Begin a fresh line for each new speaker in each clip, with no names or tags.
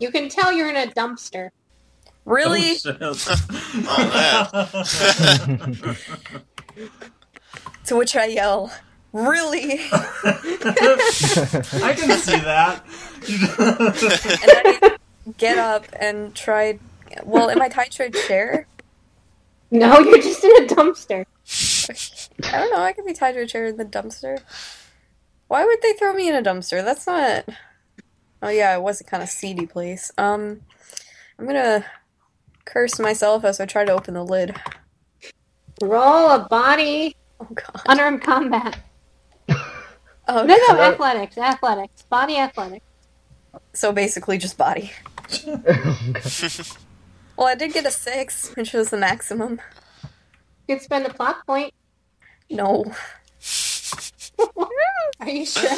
You can tell you're in a dumpster.
Really? To which I yell, really?
I can see that.
And I get up and try... Well, am I tied to a chair?
No, you're just in a dumpster.
I don't know, I could be tied to a chair in the dumpster. Why would they throw me in a dumpster? That's not... Oh yeah, it was a kind of seedy place. I'm gonna curse myself as I try to open the lid.
Roll a body.
Oh god.
Unarmed combat.
Oh,
No, athletics. Body athletics.
So basically just body. Well, I did get a 6, which was the maximum.
You could spend a plot point.
No.
Are you sure?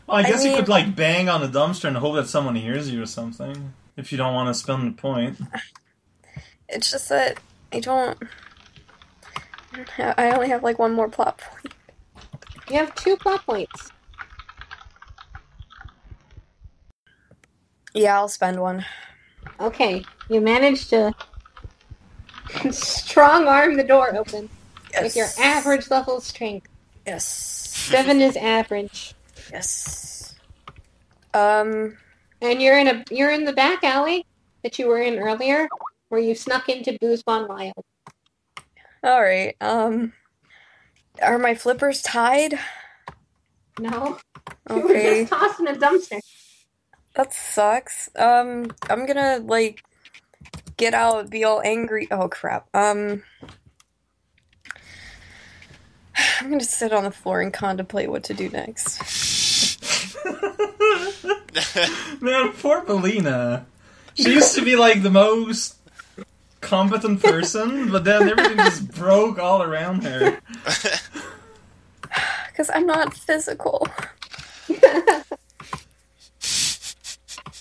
Well, I guess you could, like, bang on the dumpster and hope that someone hears you or something. If you don't want to spend the point.
It's just that I only have, like, one more plot point.
You have 2 plot points.
Yeah, I'll spend one.
Okay, you managed to strong arm the door open with your average level strength.
Yes.
7 is average.
Yes.
And you're in the back alley that you were in earlier, where you snuck into Booze Gone Wild.
All right. Are my flippers tied?
No.
Okay.
You were just tossed in a dumpster.
That sucks. I'm gonna, like, get out, be all angry. Oh, crap. I'm gonna sit on the floor and contemplate what to do next.
Man, poor Belina. She used to be, like, the most competent person, but then everything just broke all around her.
Because I'm not physical.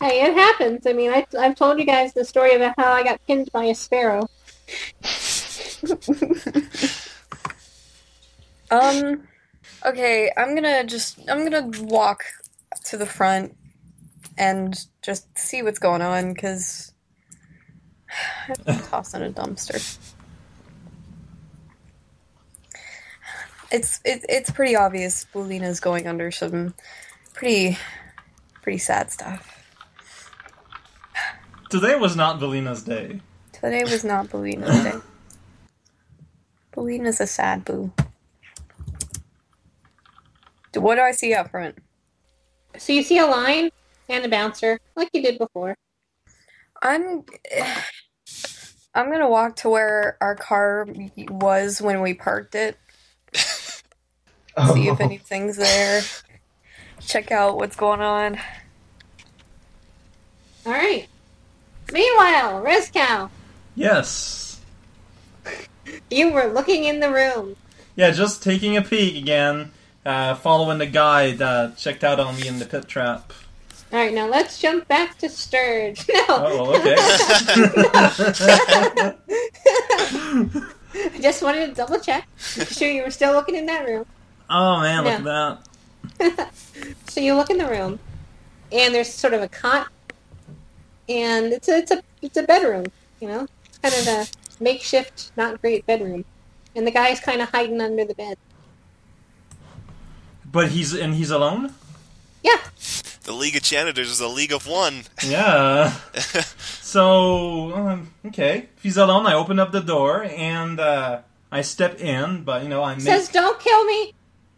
Hey, it happens. I mean, I've told you guys the story about how I got pinned by a sparrow.
Okay, I'm gonna walk to the front and just see what's going on, because I'm tossed in a dumpster. It's pretty obvious Bulina's going under some pretty sad stuff.
Today was not Belina's day.
Today was not Belina's day. Belina's a sad boo. What do I see up front?
So you see a line and a bouncer, like you did before.
I'm gonna walk to where our car was when we parked it. See if anything's there. Check out what's going on.
Alright. Meanwhile, rezcow.
Yes.
You were looking in the room.
Yeah, just taking a peek again, following the guy that checked out on me in the pit trap.
Alright, now let's jump back to Sturge. No.
Oh, okay.
I just wanted to double check. Make sure you were still looking in that room.
Oh man, look at that.
So you look in the room, and there's sort of a cot, and it's a bedroom, you know? It's kind of a makeshift, not great bedroom. And the guy's kind of hiding under the bed.
But he's alone?
Yeah.
The League of Janitors is a league of one.
Yeah. So, okay. If he's alone, I open up the door, and I step in, but,
Says, don't kill me!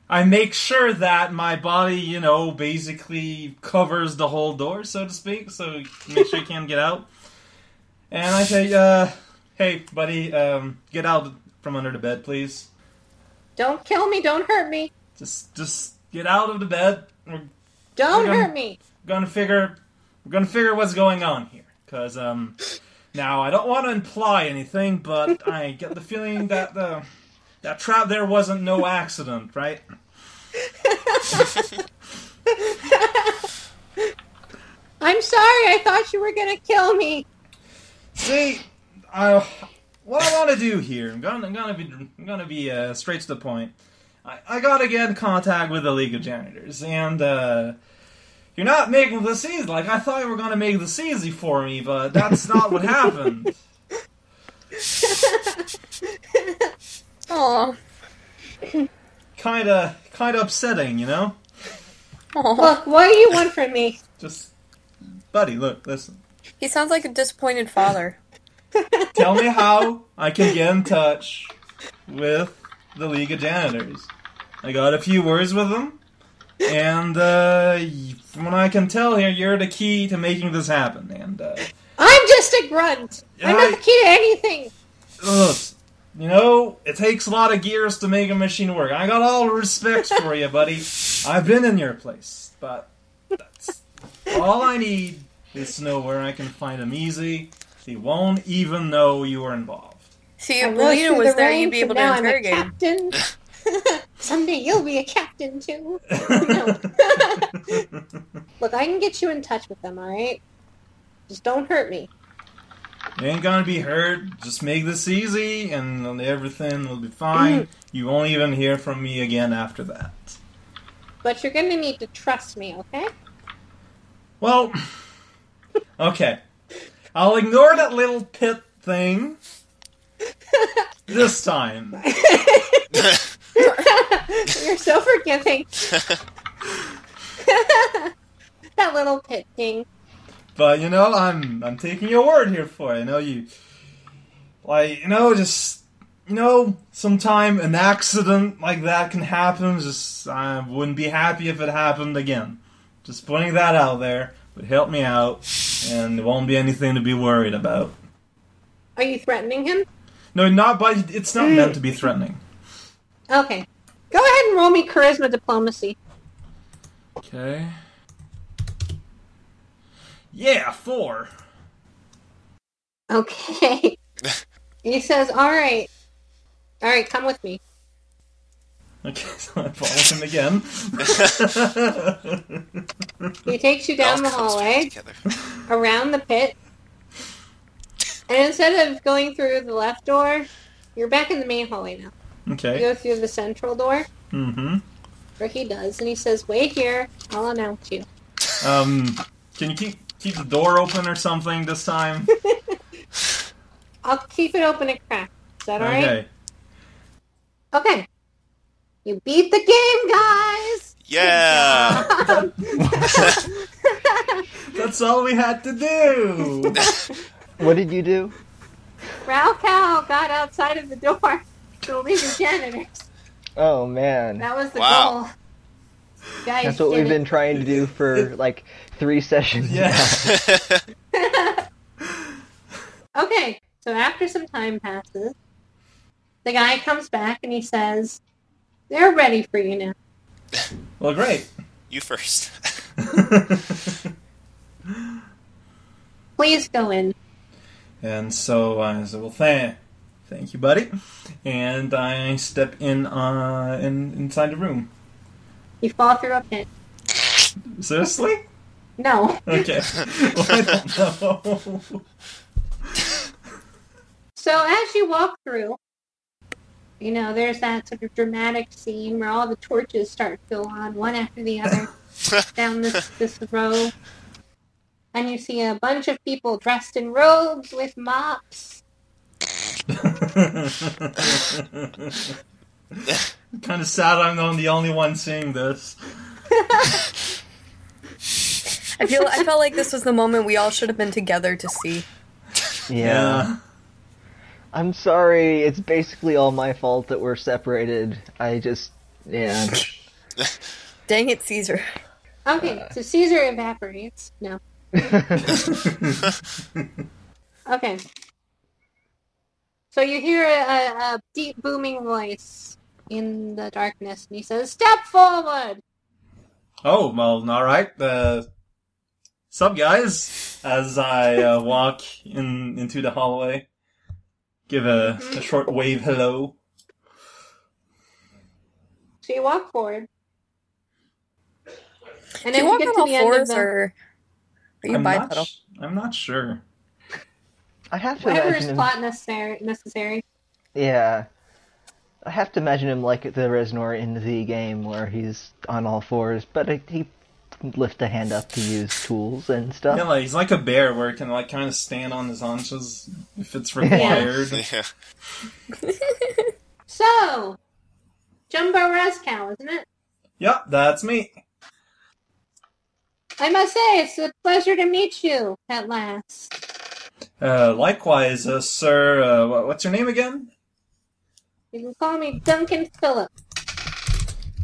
I make sure that my body, basically covers the whole door, so to speak, so make sure you can't get out. And I say, hey, buddy, get out from under the bed, please.
Don't kill me, don't hurt me.
Just get out of the bed.
Don't hurt me.
We're gonna figure what's going on here, because now I don't want to imply anything, but I get the feeling that that trap there wasn't no accident, right?
I'm sorry, I thought you were gonna kill me.
See, what I want to do here, I'm gonna be straight to the point. I gotta get in contact with the League of Janitors, and You're not making this easy. Like, I thought you were gonna make this easy for me, but that's not what happened.
Aw.
Kinda upsetting, you know?
Aw.
Look, what do you want from me?
Just, buddy, look, listen.
He sounds like a disappointed father.
Tell me how I can get in touch with the League of Janitors. I got a few words with them, and from what I can tell here, you're the key to making this happen. And
I'm just a grunt. I'm not the key to anything.
Look, you know, it takes a lot of gears to make a machine work. I got all the respect for you, buddy. I've been in your place, but that's all I need is to know where I can find them easy. He won't even know you were involved.
See, if
I rose
Melina
through
was
the
there, you'd
ranks,
be able
and
to
now I'm a
interrogate him.
captain. Someday you'll be a captain too. No. Look, I can get you in touch with them, alright? Just don't hurt me.
You ain't gonna be hurt. Just make this easy, and everything will be fine. You won't even hear from me again after that.
But you're gonna need to trust me, okay?
Well, okay. I'll ignore that little pit thing this time.
You're so forgiving. That little pit thing.
But, you know, I'm taking your word here for it. I know you... Like, you know, just... You know, sometime an accident like that can happen. Just, I wouldn't be happy if it happened again. Just putting that out there. But help me out, and there won't be anything to be worried about.
Are you threatening him?
No, not by... It's not meant to be threatening.
Okay. Go ahead and roll me charisma diplomacy.
Okay. Yeah, 4.
Okay. He says, alright, come with me.
Okay, so I follow him again.
He takes you down the hallway, around the pit, and instead of going through the left door, you're back in the main hallway now.
Okay.
You go through the central door,
Mm-hmm.
where he does, and he says, wait here, I'll announce you.
Can you keep the door open or something this time?
I'll keep it open and cracked. Is that alright?
Okay.
Okay. You beat the game, guys!
Yeah!
That's all we had to do!
What did you do?
rezcow got outside of the door to leave the janitors.
Oh, man.
That was the
Wow.
goal. Guys,
That's what
did
we've
it.
been trying to do for, like, 3 sessions
Yeah.
now.
Okay, so after some time passes, the guy comes back and he says, they're ready for you now.
Well, great.
You first.
Please go in.
And so I said, well, thank you, buddy. And I step inside the room.
You fall through a pit.
Seriously?
No.
Okay. Well, I don't know.
So as you walk through, you know, there's that sort of dramatic scene where all the torches start to go on, one after the other, down this row. And you see a bunch of people dressed in robes with mops.
Kind of sad I'm not the only one seeing this.
I felt like this was the moment we all should have been together to see.
Yeah. I'm sorry, it's basically all my fault that we're separated. Yeah.
Dang it, Caesar.
Okay, so Caesar evaporates. No. Okay. So you hear a deep booming voice in the darkness, and he says, "Step forward!"
Oh, well, alright. Sup, guys? As I walk into the hallway. Give a short wave hello.
So you walk forward. And
Do you
then
walk
get
on
to
all
the end of
fours,
the...
or are you bipedal?
I'm not sure.
I have to
Whatever
imagine
is
him...
plot necessary.
Yeah. I have to imagine him like the Reznor in the game where he's on all fours, but he lift a hand up to use tools and stuff.
Yeah, like he's like a bear where he can like kind of stand on his haunches if it's required.
Yeah.
So, Jumbo Rezcow, isn't it?
Yep, that's me.
I must say, it's a pleasure to meet you at last.
Likewise, sir. What's your name again?
You can call me Duncan Phillip.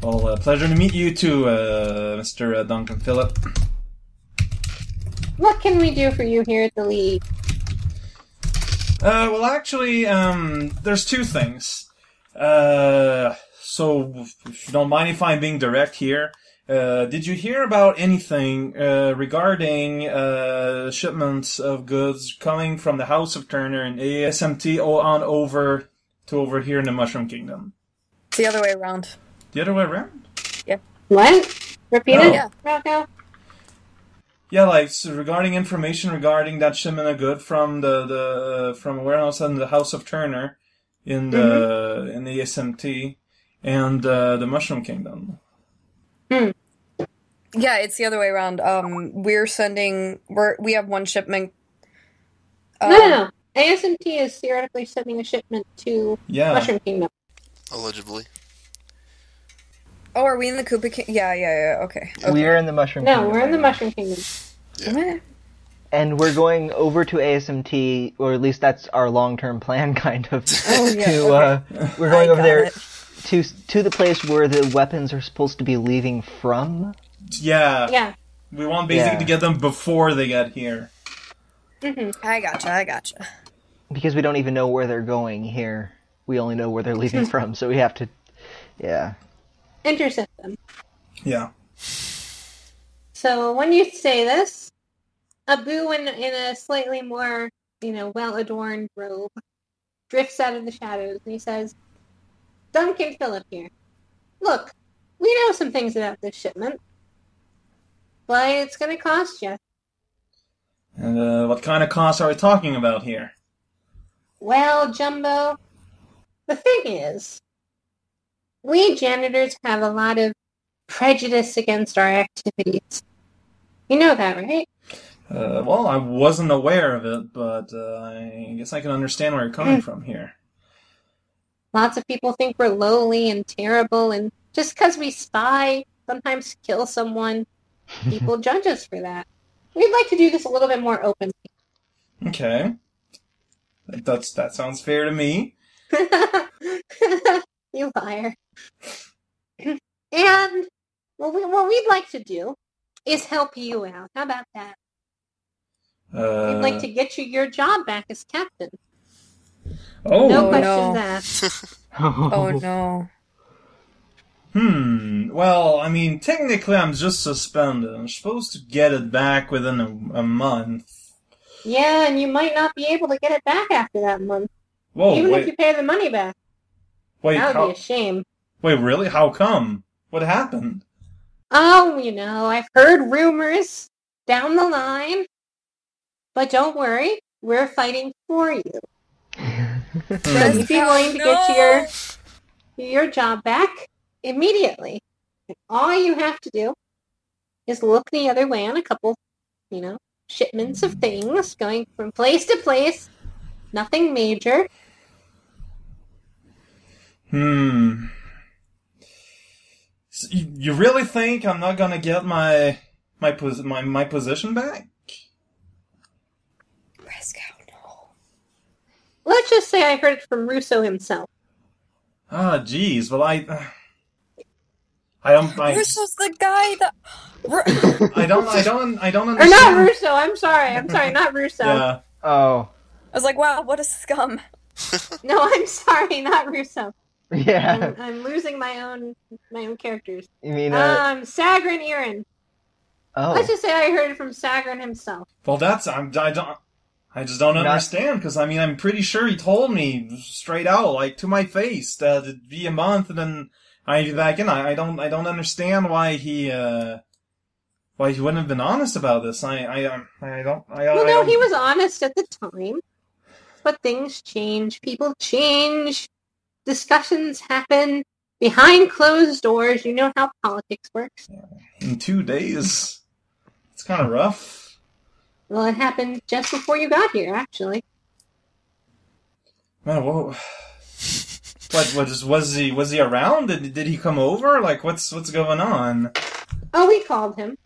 Well, pleasure to meet you too, Mr. Duncan Phillip.
What can we do for you here at the League?
Well, actually, there's two things. So, if you don't mind if I'm being direct here, did you hear about anything regarding shipments of goods coming from the House of Turner and ASMT on over to over here in the Mushroom Kingdom?
The other way around.
The other way around?
What? Repeat it,
Yeah.
Rocco?
Yeah, like so regarding information regarding that shipment of good from from a warehouse in the House of Turner in the ASMT and the Mushroom Kingdom.
Hmm.
Yeah, it's the other way around. We have one shipment.
No. ASMT is theoretically sending a shipment to
Yeah.
Mushroom Kingdom.
Allegedly.
Oh, are we in the Koopa King? Yeah. Okay.
We're in the Mushroom
No,
Kingdom
we're in the
right now.
Mushroom Kingdom.
What?
And we're going over to ASMT, or at least that's our long-term plan, kind of.
Oh, yeah,
to,
okay.
we're going
I
over
got
there
it.
to the place where the weapons are supposed to be leaving from.
Yeah.
Yeah.
We want basically
Yeah.
to get them before they get here.
I gotcha.
Because we don't even know where they're going here. We only know where they're leaving from, so we have to... Yeah.
Intercept them.
Yeah.
So when you say this, Abu in a slightly more, well-adorned robe drifts out of the shadows and he says, Duncan Phillip here. Look, we know some things about this shipment, but it's going to cost you.
And what kind of costs are we talking about here?
Well, Jumbo, the thing is, we janitors have a lot of prejudice against our activities. You know that, right?
Well, I wasn't aware of it, but I guess I can understand where you're coming from here.
Lots of people think we're lowly and terrible, and just because we spy, sometimes kill someone, people judge us for that. We'd like to do this a little bit more openly.
Okay. That sounds fair to me.
You liar. And what we'd like to do is help you out. How about that? We'd like to get you your job back as captain.
Oh.
No
Oh,
questions
no.
asked.
Oh no.
Well, I mean, technically I'm just suspended. I'm supposed to get it back within a month.
Yeah, and you might not be able to get it back after that month.
Whoa,
Even
wait.
if you pay the money back.
Wait,
That would
how,
be a shame.
wait, really? How come? What happened?
Oh, I've heard rumors down the line. But don't worry, we're fighting for you. So you'd be willing to get your job back immediately. And all you have to do is look the other way on a couple, shipments of things going from place to place. Nothing major.
So you really think I'm not gonna get my position back?
Rezcow, no.
Let's just say I heard it from Russo himself.
Ah, jeez. Well, I don't.
Russo's the guy that.
I don't
Or
understand.
not Russo, I'm sorry, not Russo.
Yeah.
Oh.
I was like, wow, what a scum.
No, I'm sorry, not Russo.
Yeah.
I'm losing my own characters.
You mean,
Sagrin Irin.
oh.
Let's just say I heard it from Sagrin himself.
Well, I just don't understand because I'm pretty sure he told me straight out, like to my face, that it'd be a month, and then I don't understand why he wouldn't have been honest about this. He
was honest at the time, but things change, people change, discussions happen, behind closed doors. You know how politics works.
In 2 days? It's kind of rough.
Well, it happened just before you got here, actually.
Man, whoa. Was he around? Did he come over? Like, what's going on?
Oh, we called him.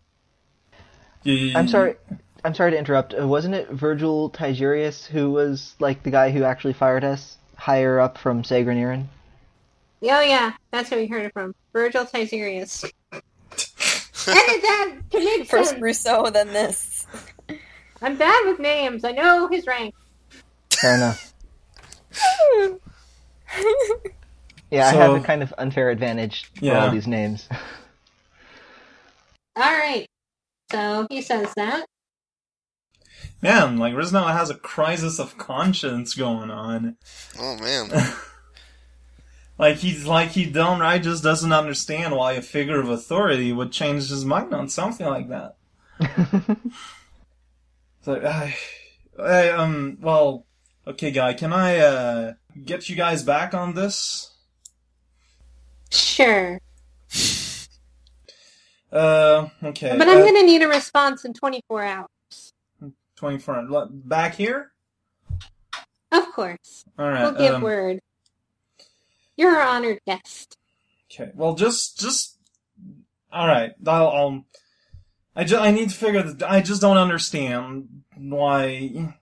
I'm sorry to interrupt. Wasn't it Virgil Tigerius who was like the guy who actually fired us higher up from Sagraniran?
Oh yeah, that's where we heard it from. Virgil Tigerius. Edit that to make
First
sense.
Rousseau, then this.
I'm bad with names. I know his rank.
Fair enough. Yeah,
So-
I have a kind of unfair advantage for
Yeah.
all these names.
Alright. So he says that.
Man, like, Rizno has a crisis of conscience going on.
Oh man.
He downright just doesn't understand why a figure of authority would change his mind on something like that. So, well, okay, guy, can I, get you guys back on this?
Sure.
Okay.
But I'm gonna need a response in 24 hours.
24, back here?
Of course.
Alright,
We'll give word. You're our honored guest.
okay, well, just, alright, I need to figure I just don't understand why,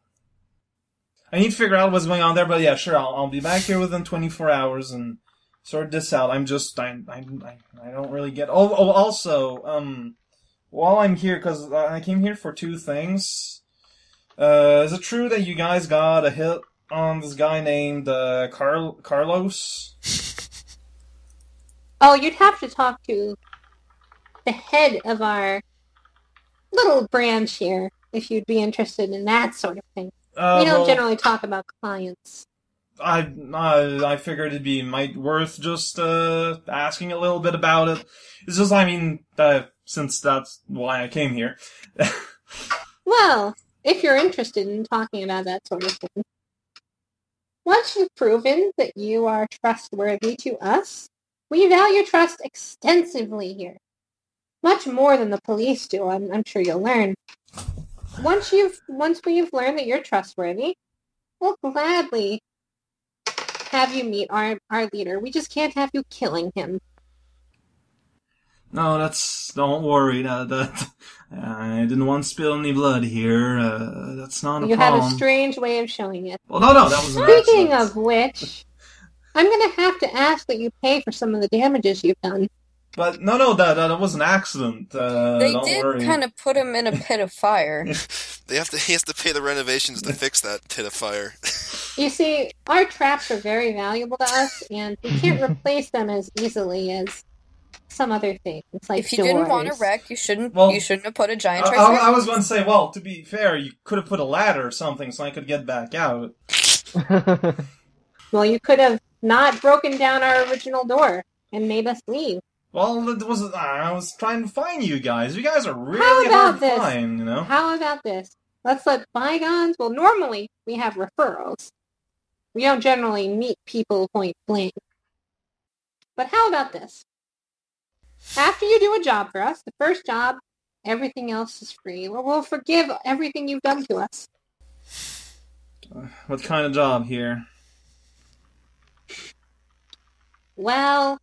I need to figure out what's going on there, but yeah, sure, I'll be back here within 24 hours and sort this out. I don't really get, also, while I'm here, cause I came here for 2 things, is it true that you guys got a hit on this guy named, Carlos?
Oh, you'd have to talk to the head of our little branch here if you'd be interested in that sort of thing. We don't generally talk about clients.
I figured might worth just asking a little bit about it. It's just, I mean, since that's why I came here.
Well, if you're interested in talking about that sort of thing, once you've proven that you are trustworthy to us, we value trust extensively here. Much more than the police do, I'm sure you'll learn. Once we've learned that you're trustworthy, we'll gladly have you meet our leader. We just can't have you killing him.
No, don't worry. I didn't want to spill any blood here. That's not a
You
problem.
have a strange way of showing it.
Well, no, that was an
Speaking
accident.
of which, I'm gonna have to ask that you pay for some of the damages you've done.
But no, that was an accident.
They
don't
did
worry.
kind of put him in a pit of fire.
He has to pay the renovations to fix that pit of fire.
You see, our traps are very valuable to us, and we can't replace them as easily as some other things, like
If you didn't want to
doors.
wreck, you shouldn't have put a giant
I
triceratops.
was going to say, well, to be fair, you could have put a ladder or something so I could get back out.
Well, you could have not broken down our original door and made us leave.
Well, I was trying to find you guys. You guys are
How
really
about
hard to
this?
find, you know?
How about this? Let's let bygones... Well, normally we have referrals. We don't generally meet people point blank. But how about this? After you do a job for us, the first job, everything else is free. We'll forgive everything you've done to us.
What kind of job here?
Well,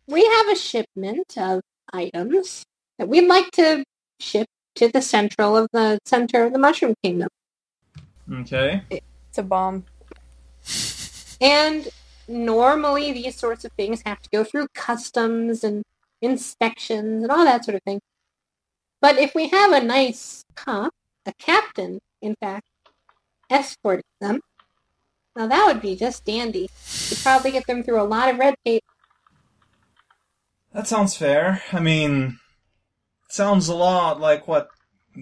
we have a shipment of items that we'd like to ship to the center of the Mushroom Kingdom.
Okay.
It's a bomb.
And normally these sorts of things have to go through customs and inspections and all that sort of thing. But if we have a nice cop, a captain, in fact, escorting them, now that would be just dandy. You'd probably get them through a lot of red tape.
That sounds fair. I mean, it sounds a lot like what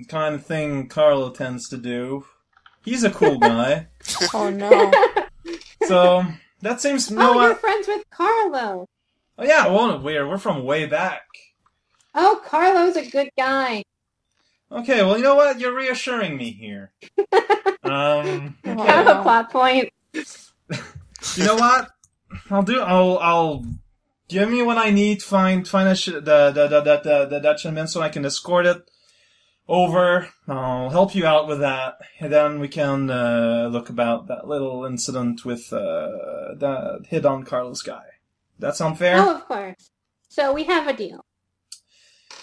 kind of thing Carlo tends to do. He's a cool guy.
Oh no.
So, that seems...
You're friends with Carlo.
Oh yeah, well, we're from way back.
Oh, Carlo's a good guy.
Okay, well, you know what? You're reassuring me here.
Kind of a plot point.
You know what? I'll give me what I need to find the Dutchman so I can escort it over. I'll help you out with that, and then we can look about that little incident with that hit on Carlos guy. That sound fair?
Oh, of course. So we have a deal.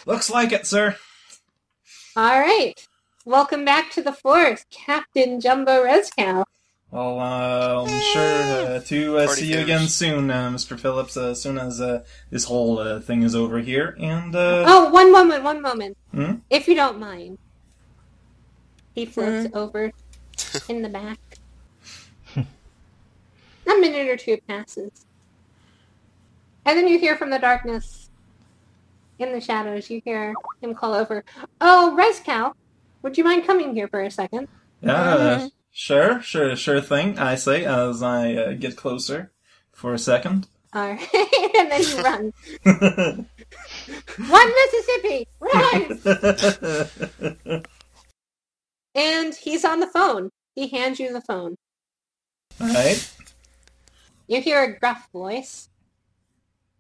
Looks like it, sir.
All right. Welcome back to the force, Captain Jumbo Rezcow.
Well, I'm sure to see you again soon, Mr. Phillips, as soon as this whole thing is over here. And
Oh, one moment.
Hmm?
If you don't mind. He floats over in the back. A minute or two passes. And then you hear from the darkness, in the shadows, you hear him call over, "Oh, Rezcow, would you mind coming here for a second?"
yeah, sure thing, I say, as I get closer for a second.
Alright, and then you run. One Mississippi! Run! And he's on the phone. He hands you the phone.
Alright.
You hear a gruff voice.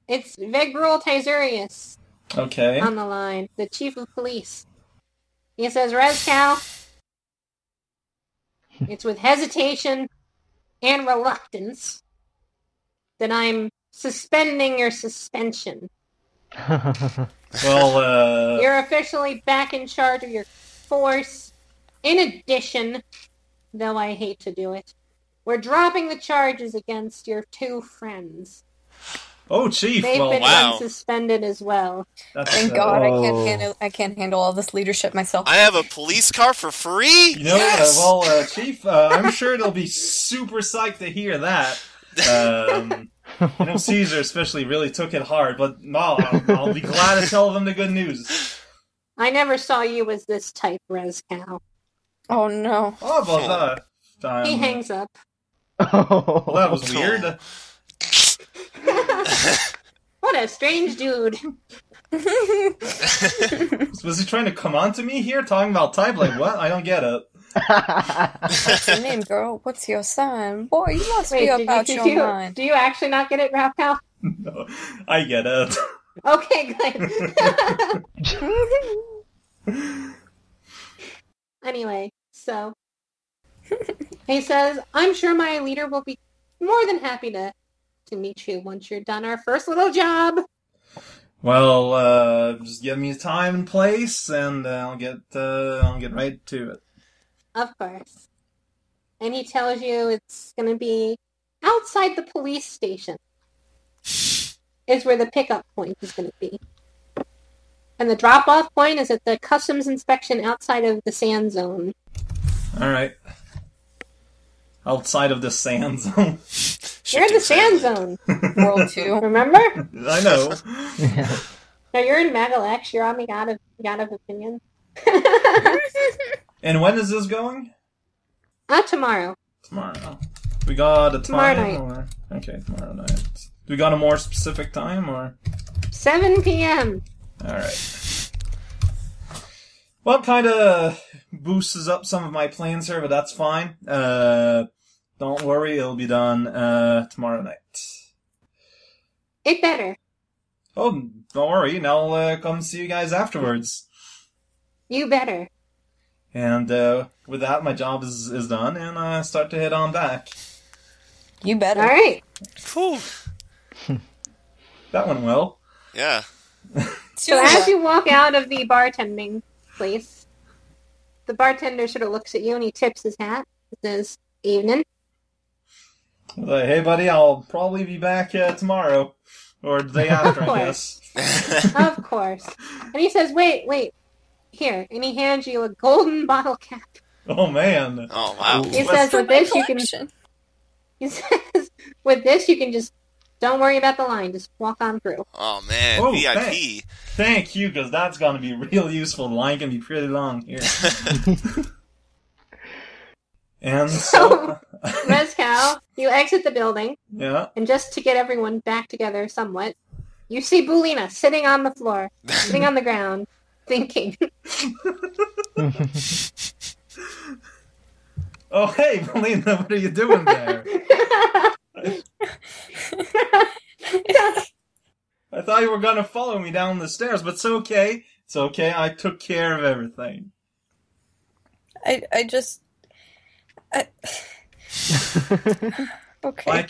It's Vegrul Tisurius
Okay.
on the line, the chief of police. He says, "Rezcow, it's with hesitation and reluctance that I'm suspending your suspension.
Well,
You're officially back in charge of your force. In addition, though I hate to do it, we're dropping the charges against your two friends.
oh, Chief,
They've
well,
been
wow.
unsuspended as well."
that's,
Thank God
Oh.
I can't handle all this leadership myself.
I have a police car for free?
You know,
Yes!
Chief, I'm sure they'll be super psyched to hear that. You know, Caesar especially really took it hard, but I'll be glad to tell them the good news.
I never saw you as this type, Rezcow.
Oh no.
Oh, but
He hangs up.
well, that was weird.
What a strange dude.
Was he trying to come on to me here, talking about type? Like, what? I don't get it.
What's your name, girl? What's your sign? Boy, you must be about your mind.
do you actually not get it, Rezcow?
No, I get it.
Okay, good. Anyway, so he says, "I'm sure my leader will be more than happy to meet you once you're done our first little job."
Well, just give me time and place, and I'll get right to it.
Of course. And he tells you it's going to be outside the police station. Is where the pickup point is going to be. And the drop-off point is at the customs inspection outside of the sand zone.
All right. Outside of the sand zone.
You're in the sand zone.
World 2.
Remember?
I know.
No, you're in Magalex. You're on the God of Opinion.
And when is this going?
Tomorrow.
Tomorrow. We got a
Tomorrow
time?
night.
Or... Okay, tomorrow night. We got a more specific time, or?
7 p.m.
Alright. Well, kind of boosts up some of my plans here, but that's fine. Don't worry, it'll be done tomorrow night.
It better.
Oh, don't worry, and I'll come see you guys afterwards.
You better.
And with that, my job is done, and I start to head on back.
You better.
All right.
Whew.
That went well.
Yeah.
So as you walk out of the bartending place, the bartender sort of looks at you and he tips his hat. He says, "Evening."
Like, hey, buddy, I'll probably be back tomorrow. Or the day after, I guess.
Of course. And he says, wait. Here. And he hands you a golden bottle cap.
Oh, man.
Oh, wow.
He says, with this, you can... He says, with this, you can just... Don't worry about the line. Just walk on through.
Oh, man.
Oh,
VIP.
Thank you, because that's going to be real useful. The line can be pretty long here. And so...
Rezcow, you exit the building,
yeah.
and just to get everyone back together somewhat, you see Bulina sitting on the floor, sitting on the ground, thinking.
Oh, hey, Melina, what are you doing there? I thought you were gonna follow me down the stairs, but it's okay. It's okay. I took care of everything.
I just... Okay.
Like,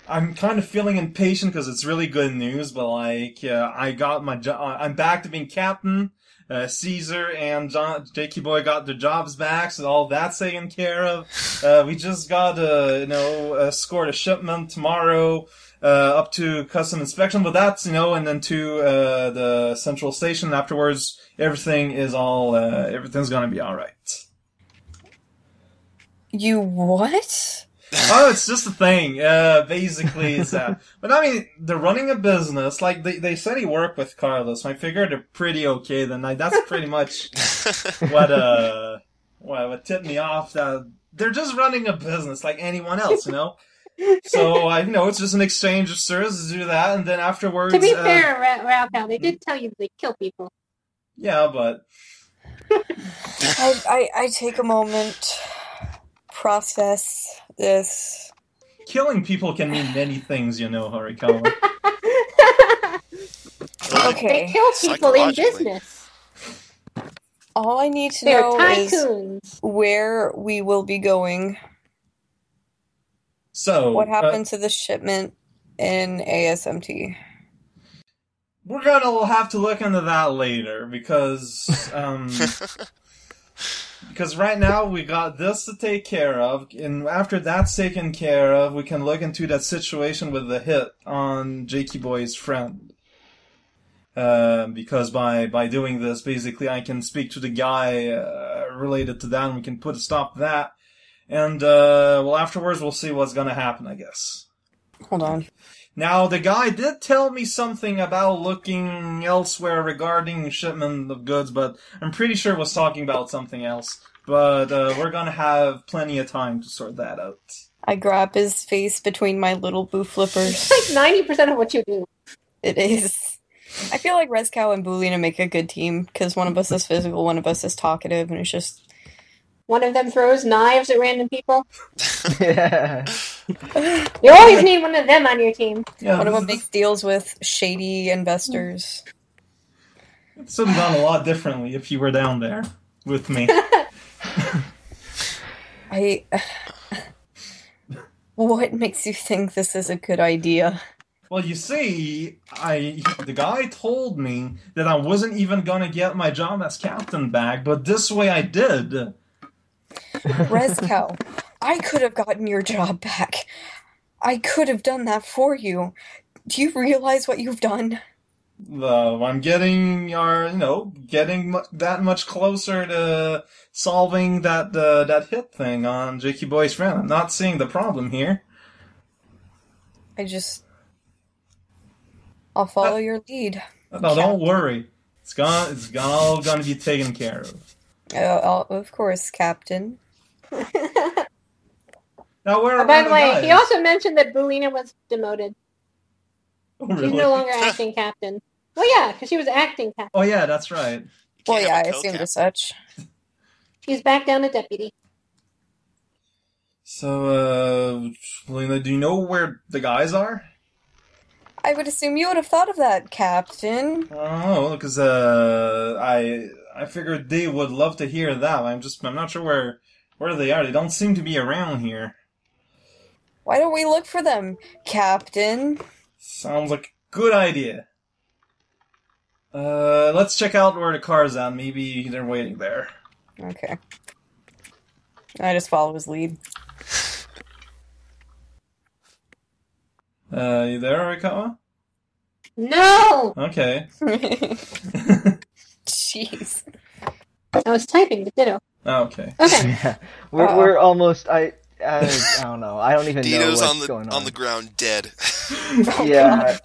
I'm kind of feeling impatient because it's really good news, but like, I got my job. I'm back to being captain. Caesar and Jakey Boy got their jobs back, so all that's taken care of. We just got escort a shipment tomorrow up to custom inspection, but that's and then to the central station afterwards. Everything's gonna be all right.
You what?
Oh, it's just a thing. Basically, it's that. But I mean, they're running a business. Like, they said he worked with Carlos. I figured they're pretty okay then. Like, that's pretty much what tipped me off. That they're just running a business like anyone else, So, it's just an exchange of services to do that, and then afterwards...
To be fair, Ralph, they did tell you they kill people.
Yeah, but...
I take a moment, process this.
Killing people can mean many things, Horikawa.
Okay.
They kill people in business.
All I need to
They're
know
tycoons.
is where we will be going.
So,
what happened to the shipment in ASMT?
We're gonna have to look into that later, because right now we got this to take care of, and after that's taken care of, we can look into that situation with the hit on Jakey Boy's friend. Because by doing this, basically I can speak to the guy related to that, and we can put a stop to that. And, afterwards we'll see what's gonna happen, I guess.
Hold on.
Now, the guy did tell me something about looking elsewhere regarding shipment of goods, but I'm pretty sure it was talking about something else. But, we're gonna have plenty of time to sort that out.
I grab his face between my little boo flippers.
It's like 90% of what you do.
It is. I feel like rezcow and Bulina make a good team, because one of us is physical, one of us is talkative, and it's just...
One of them throws knives at random people.
Yeah.
You always need one of them on your team.
Yeah,
one of them makes deals with shady investors.
It's would have gone a lot differently if you were down there with me.
What makes you think this is a good idea?
Well, you see, the guy told me that I wasn't even gonna get my job as captain back, but this way I did.
rezcow, I could have gotten your job back. I could have done that for you. Do you realize what you've done?
I'm getting that much closer to solving that hit thing on Jakey Boy's friend. I'm not seeing the problem here.
I'll follow your lead.
No, don't worry. It's all gonna be taken care of.
Of course, Captain.
Now,
by the way, he also mentioned that Bulina was demoted.
Oh, really?
She's no longer acting captain. Well, yeah, because she was acting captain.
Oh, yeah, that's right.
Well, yeah, I assumed as such.
She's back down to deputy.
So, Lena, do you know where the guys are?
I would assume you would have thought of that, Captain.
Oh, because I figured they would love to hear that. I'm not sure where they are. They don't seem to be around here.
Why don't we look for them, Captain?
Sounds like a good idea. Let's check out where the car's at. Maybe they're waiting there.
Okay. I just follow his lead.
You there, Rikawa?
No!
Okay.
Jeez.
I was typing, but ditto.
Okay.
Okay.
Yeah. We're almost... I don't know. I don't even
Dino's
know what's going on.
on the ground, dead.
Yeah.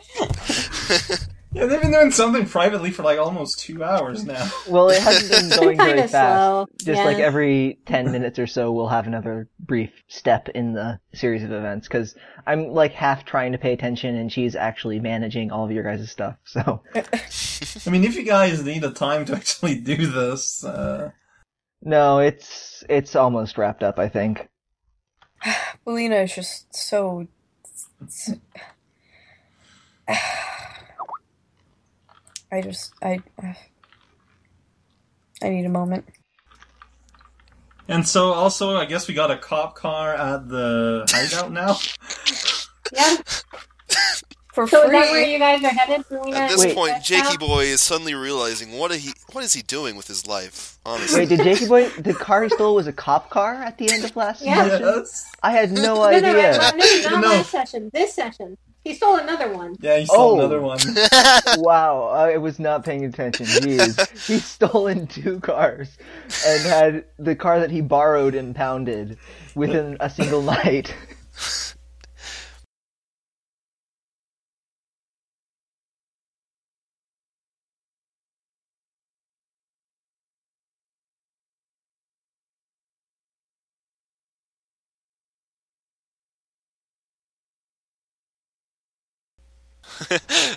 Yeah, they've been doing something privately for like almost 2 hours now.
Well, it hasn't been going very
Kinda
fast.
slow,
Just
yeah.
like every 10 minutes or so, we'll have another brief step in the series of events, because I'm like half trying to pay attention, and she's actually managing all of your guys' stuff, so...
I mean, if you guys need the time to actually do this...
No, it's almost wrapped up, I think.
Bulina is just so... I need a moment.
And so, also, I guess we got a cop car at the hideout now.
Yeah.
For
So
free.
is that where you guys are headed?
At this
Wait.
point, Jakey Boy is suddenly realizing what is he doing with his life? Honestly,
Wait, did Jakey Boy, the car he stole was a cop car at the end of last
Yeah.
session?
Yes.
I had no
No,
idea.
not
No.
last session. This session. He stole another one.
Yeah, he stole
Oh.
another one.
Wow, I was not paying attention. Jeez. He's stolen 2 cars and had the car that he borrowed impounded within a single night.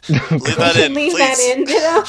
leave that in,
Leave
please.
that in, Ditto.